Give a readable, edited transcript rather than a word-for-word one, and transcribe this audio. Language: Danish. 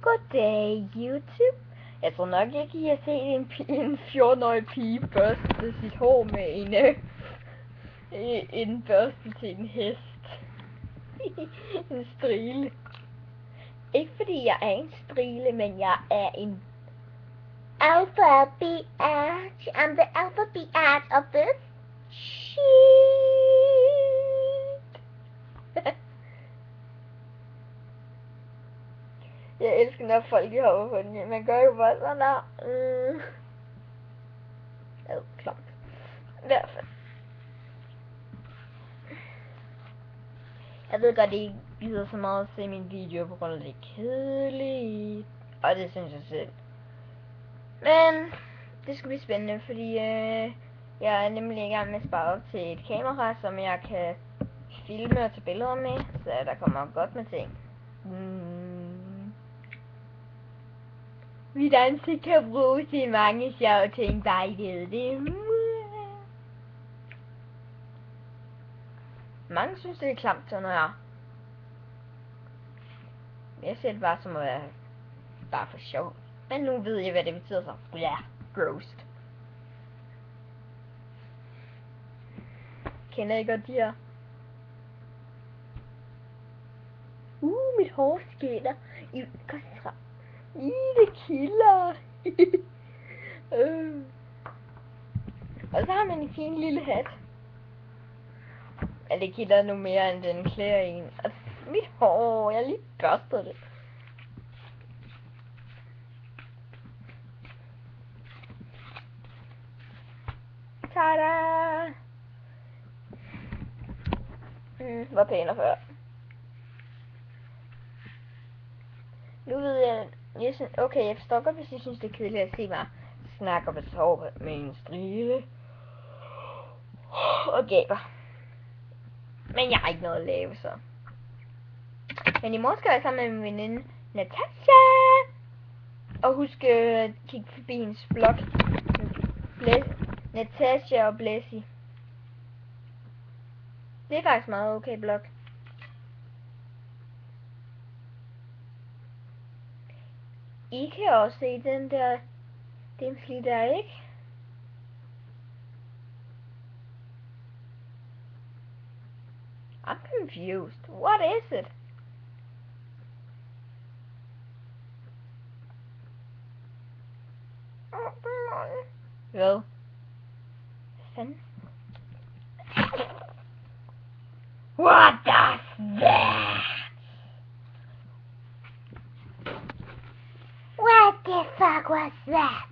Goddag, YouTube. Jeg tror nok ikke, I har set en 14-årig pige børste sit hår med en børste til en hest. En strile. Ikke fordi jeg er en strile, men jeg er en alpha biatch. I'm the alpha biatch of this shit. Jeg elsker, når folk hopper på den. Man gør jo bare sådan der. Klamt. I hvert fald. Jeg ved godt, det ikke gider så meget at se min video, på grund af det er kedeligt. Og det synes jeg selv. Men det skal blive spændende, fordi jeg er nemlig i gang med at spare op til et kamera, som jeg kan filme og tage billeder med. Så der kommer godt med ting. Mit ansigt kan bruges til mange sjove ting, bare I ved det. Mange synes, det er klamt, så når jeg ser det bare som at være bare for sjov. Men nu ved jeg, hvad det betyder så. Ja, grossed. Kender I godt de her? Mit hår skinner. Det kilder. Og så har man en fin lille hat. Ja, det kilder nu mere, end den klæder en. Og mit hår, jeg lige børster det. Tada! Var pænere før. Nu ved jeg synes, okay, jeg forstår godt, hvis jeg synes, det er kedeligt at se mig snakke om et hår med en strile. Og gaber. Men jeg har ikke noget at lave, så. Men i morgen skal jeg sammen med min veninde Natasha. Og husk at kigge forbi hendes blog. Natasha og Blessy. Det er faktisk meget okay blog. I kan også se den der dimsli der, ikke? I'm confused. What is it? Hvad? Fanden? What does that? What the fuck was that?